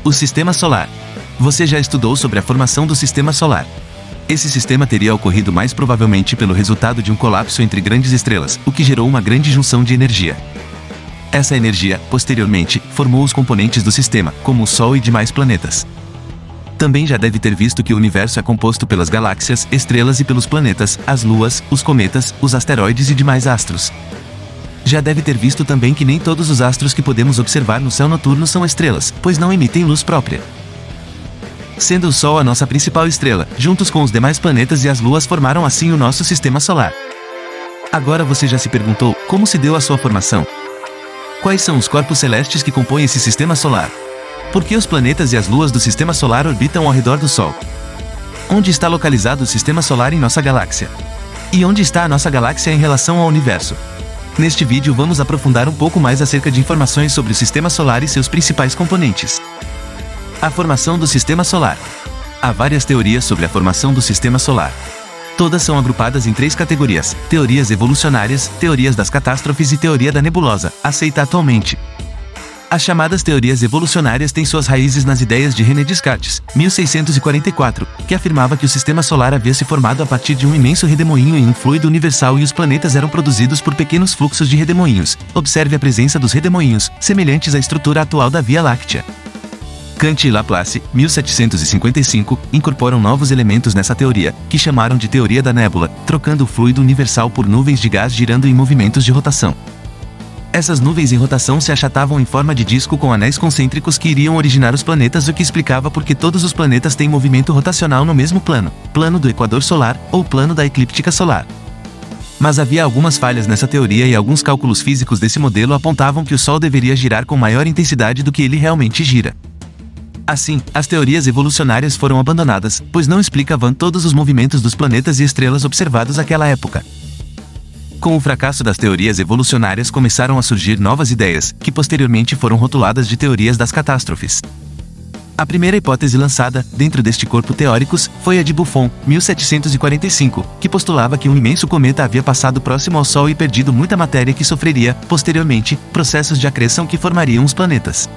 O Sistema Solar. Você já estudou sobre a formação do Sistema Solar. Esse sistema teria ocorrido mais provavelmente pelo resultado de um colapso entre grandes estrelas, o que gerou uma grande junção de energia. Essa energia, posteriormente, formou os componentes do sistema, como o Sol e demais planetas. Também já deve ter visto que o universo é composto pelas galáxias, estrelas e pelos planetas, as luas, os cometas, os asteroides e demais astros. Já deve ter visto também que nem todos os astros que podemos observar no céu noturno são estrelas, pois não emitem luz própria. Sendo o Sol a nossa principal estrela, juntos com os demais planetas e as luas formaram assim o nosso Sistema Solar. Agora você já se perguntou, como se deu a sua formação? Quais são os corpos celestes que compõem esse Sistema Solar? Por que os planetas e as luas do Sistema Solar orbitam ao redor do Sol? Onde está localizado o Sistema Solar em nossa galáxia? E onde está a nossa galáxia em relação ao Universo? Neste vídeo vamos aprofundar um pouco mais acerca de informações sobre o Sistema Solar e seus principais componentes. A formação do Sistema Solar. Há várias teorias sobre a formação do Sistema Solar. Todas são agrupadas em 3 categorias: teorias evolucionárias, teorias das catástrofes e teoria da nebulosa, aceita atualmente. As chamadas teorias evolucionárias têm suas raízes nas ideias de René Descartes, 1644, que afirmava que o Sistema Solar havia se formado a partir de um imenso redemoinho em um fluido universal e os planetas eram produzidos por pequenos fluxos de redemoinhos. Observe a presença dos redemoinhos, semelhantes à estrutura atual da Via Láctea. Kant e Laplace, 1755, incorporam novos elementos nessa teoria, que chamaram de teoria da nébula, trocando o fluido universal por nuvens de gás girando em movimentos de rotação. Essas nuvens em rotação se achatavam em forma de disco com anéis concêntricos que iriam originar os planetas, o que explicava por que todos os planetas têm movimento rotacional no mesmo plano, plano do equador solar, ou plano da eclíptica solar. Mas havia algumas falhas nessa teoria e alguns cálculos físicos desse modelo apontavam que o Sol deveria girar com maior intensidade do que ele realmente gira. Assim, as teorias evolucionárias foram abandonadas, pois não explicavam todos os movimentos dos planetas e estrelas observados naquela época. Com o fracasso das teorias evolucionárias começaram a surgir novas ideias, que posteriormente foram rotuladas de teorias das catástrofes. A primeira hipótese lançada, dentro deste corpo teóricos, foi a de Buffon, 1745, que postulava que um imenso cometa havia passado próximo ao Sol e perdido muita matéria que sofreria, posteriormente, processos de acreção que formariam os planetas.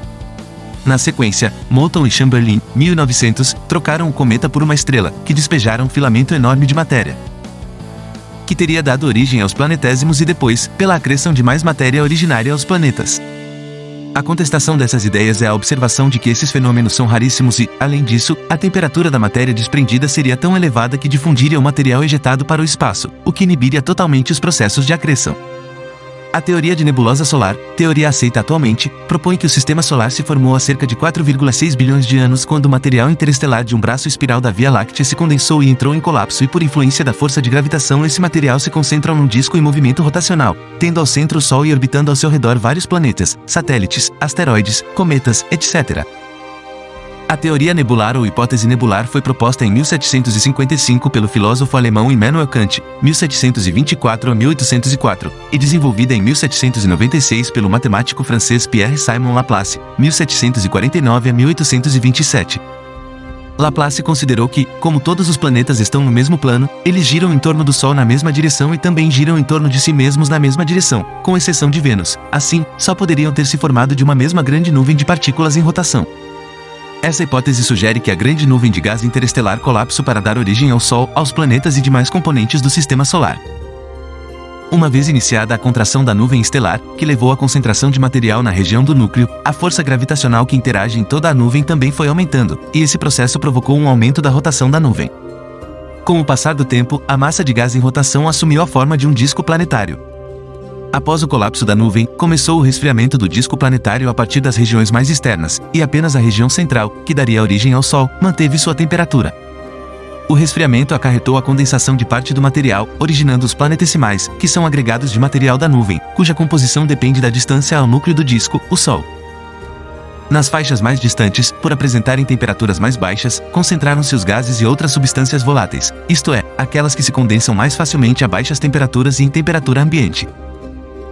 Na sequência, Moulton e Chamberlain, 1900, trocaram o cometa por uma estrela, que despejaram um filamento enorme de matéria, que teria dado origem aos planetésimos e depois, pela acreção de mais matéria originária aos planetas. A contestação dessas ideias é a observação de que esses fenômenos são raríssimos e, além disso, a temperatura da matéria desprendida seria tão elevada que difundiria o material ejetado para o espaço, o que inibiria totalmente os processos de acreção. A teoria de nebulosa solar, teoria aceita atualmente, propõe que o Sistema Solar se formou há cerca de 4,6 bilhões de anos quando o material interestelar de um braço espiral da Via Láctea se condensou e entrou em colapso e por influência da força de gravitação esse material se concentra num disco em movimento rotacional, tendo ao centro o Sol e orbitando ao seu redor vários planetas, satélites, asteroides, cometas, etc. A teoria nebular ou hipótese nebular foi proposta em 1755 pelo filósofo alemão Immanuel Kant, 1724 a 1804, e desenvolvida em 1796 pelo matemático francês Pierre-Simon Laplace, 1749 a 1827. Laplace considerou que, como todos os planetas estão no mesmo plano, eles giram em torno do Sol na mesma direção e também giram em torno de si mesmos na mesma direção, com exceção de Vênus. Assim, só poderiam ter se formado de uma mesma grande nuvem de partículas em rotação. Essa hipótese sugere que a grande nuvem de gás interestelar colapsou para dar origem ao Sol, aos planetas e demais componentes do Sistema Solar. Uma vez iniciada a contração da nuvem estelar, que levou à concentração de material na região do núcleo, a força gravitacional que interage em toda a nuvem também foi aumentando, e esse processo provocou um aumento da rotação da nuvem. Com o passar do tempo, a massa de gás em rotação assumiu a forma de um disco planetário. Após o colapso da nuvem, começou o resfriamento do disco planetário a partir das regiões mais externas, e apenas a região central, que daria origem ao Sol, manteve sua temperatura. O resfriamento acarretou a condensação de parte do material, originando os planetesimais, que são agregados de material da nuvem, cuja composição depende da distância ao núcleo do disco, o Sol. Nas faixas mais distantes, por apresentarem temperaturas mais baixas, concentraram-se os gases e outras substâncias voláteis, isto é, aquelas que se condensam mais facilmente a baixas temperaturas e em temperatura ambiente.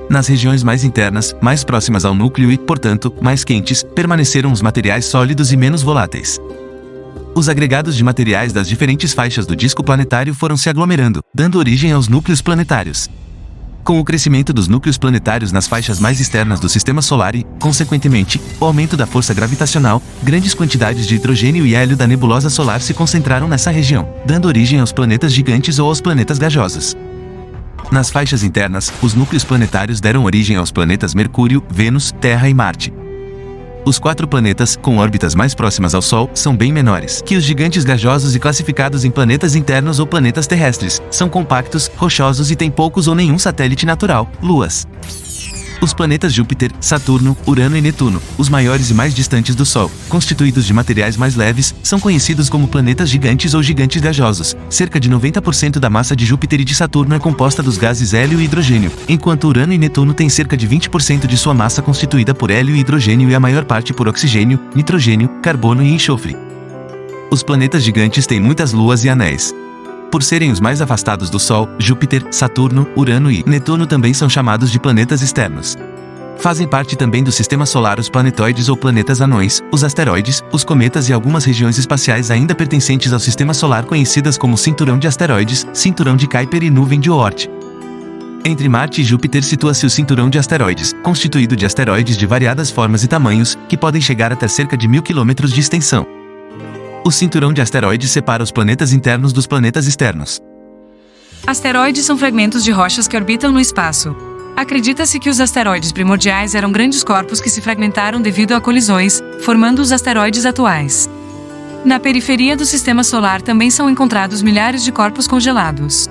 Nas regiões mais internas, mais próximas ao núcleo e, portanto, mais quentes, permaneceram os materiais sólidos e menos voláteis. Os agregados de materiais das diferentes faixas do disco planetário foram se aglomerando, dando origem aos núcleos planetários. Com o crescimento dos núcleos planetários nas faixas mais externas do Sistema Solar e, consequentemente, o aumento da força gravitacional, grandes quantidades de hidrogênio e hélio da nebulosa solar se concentraram nessa região, dando origem aos planetas gigantes ou aos planetas gasosos. Nas faixas internas, os núcleos planetários deram origem aos planetas Mercúrio, Vênus, Terra e Marte. Os 4 planetas, com órbitas mais próximas ao Sol, são bem menores que os gigantes gasosos e classificados em planetas internos ou planetas terrestres. São compactos, rochosos e têm poucos ou nenhum satélite natural, luas. Os planetas Júpiter, Saturno, Urano e Netuno, os maiores e mais distantes do Sol, constituídos de materiais mais leves, são conhecidos como planetas gigantes ou gigantes gasosos. Cerca de 90% da massa de Júpiter e de Saturno é composta dos gases hélio e hidrogênio, enquanto Urano e Netuno têm cerca de 20% de sua massa constituída por hélio e hidrogênio e a maior parte por oxigênio, nitrogênio, carbono e enxofre. Os planetas gigantes têm muitas luas e anéis. Por serem os mais afastados do Sol, Júpiter, Saturno, Urano e Netuno também são chamados de planetas externos. Fazem parte também do Sistema Solar os planetoides ou planetas anões, os asteroides, os cometas e algumas regiões espaciais ainda pertencentes ao Sistema Solar conhecidas como Cinturão de Asteroides, Cinturão de Kuiper e Nuvem de Oort. Entre Marte e Júpiter situa-se o Cinturão de Asteroides, constituído de asteroides de variadas formas e tamanhos, que podem chegar até cerca de 1000 km de extensão. O cinturão de asteroides separa os planetas internos dos planetas externos. Asteroides são fragmentos de rochas que orbitam no espaço. Acredita-se que os asteroides primordiais eram grandes corpos que se fragmentaram devido a colisões, formando os asteroides atuais. Na periferia do Sistema Solar também são encontrados milhares de corpos congelados.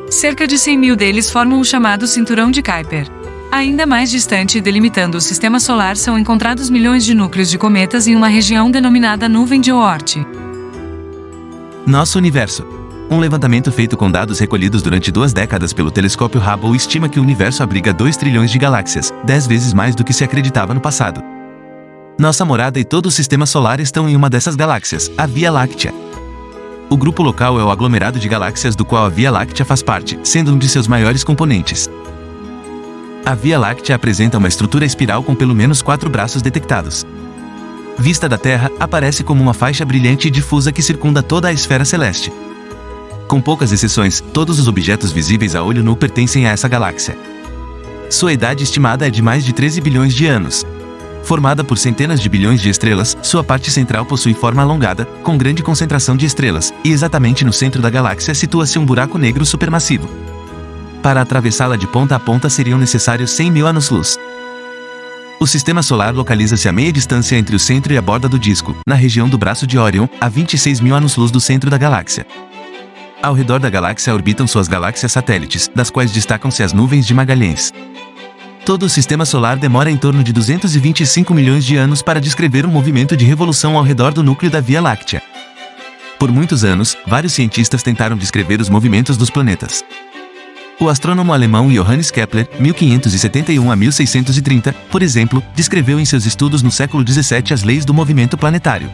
Cerca de 100.000 deles formam o chamado Cinturão de Kuiper. Ainda mais distante, delimitando o Sistema Solar, são encontrados milhões de núcleos de cometas em uma região denominada Nuvem de Oort. Nosso universo. Um levantamento feito com dados recolhidos durante 2 décadas pelo telescópio Hubble estima que o universo abriga 2 trilhões de galáxias, 10 vezes mais do que se acreditava no passado. Nossa morada e todo o Sistema Solar estão em uma dessas galáxias, a Via Láctea. O grupo local é o aglomerado de galáxias do qual a Via Láctea faz parte, sendo um de seus maiores componentes. A Via Láctea apresenta uma estrutura espiral com pelo menos 4 braços detectados. Vista da Terra, aparece como uma faixa brilhante e difusa que circunda toda a esfera celeste. Com poucas exceções, todos os objetos visíveis a olho nu pertencem a essa galáxia. Sua idade estimada é de mais de 13 bilhões de anos. Formada por centenas de bilhões de estrelas, sua parte central possui forma alongada, com grande concentração de estrelas, e exatamente no centro da galáxia situa-se um buraco negro supermassivo. Para atravessá-la de ponta a ponta seriam necessários 100.000 anos-luz. O Sistema Solar localiza-se a meia distância entre o centro e a borda do disco, na região do braço de Órion, a 26.000 anos-luz do centro da galáxia. Ao redor da galáxia orbitam suas galáxias satélites, das quais destacam-se as nuvens de Magalhães. Todo o Sistema Solar demora em torno de 225 milhões de anos para descrever um movimento de revolução ao redor do núcleo da Via Láctea. Por muitos anos, vários cientistas tentaram descrever os movimentos dos planetas. O astrônomo alemão Johannes Kepler, 1571 a 1630, por exemplo, descreveu em seus estudos no século XVII as leis do movimento planetário.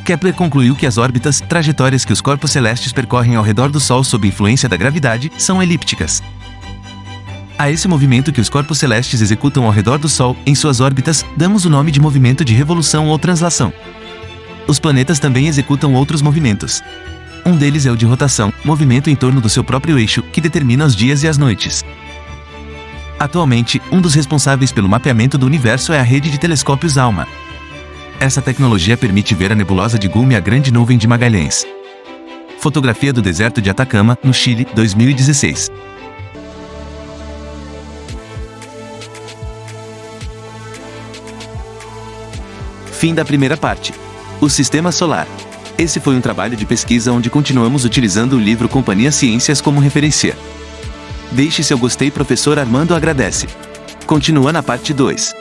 Kepler concluiu que as órbitas, trajetórias que os corpos celestes percorrem ao redor do Sol sob influência da gravidade, são elípticas. A esse movimento que os corpos celestes executam ao redor do Sol, em suas órbitas, damos o nome de movimento de revolução ou translação. Os planetas também executam outros movimentos. Um deles é o de rotação, movimento em torno do seu próprio eixo, que determina os dias e as noites. Atualmente, um dos responsáveis pelo mapeamento do universo é a rede de telescópios ALMA. Essa tecnologia permite ver a nebulosa de Gume e a Grande Nuvem de Magalhães. Fotografia do deserto de Atacama, no Chile, 2016. Fim da primeira parte. O Sistema Solar. Esse foi um trabalho de pesquisa onde continuamos utilizando o livro Companhia Ciências como referência. Deixe seu gostei, professor Armando agradece. Continua na parte 2.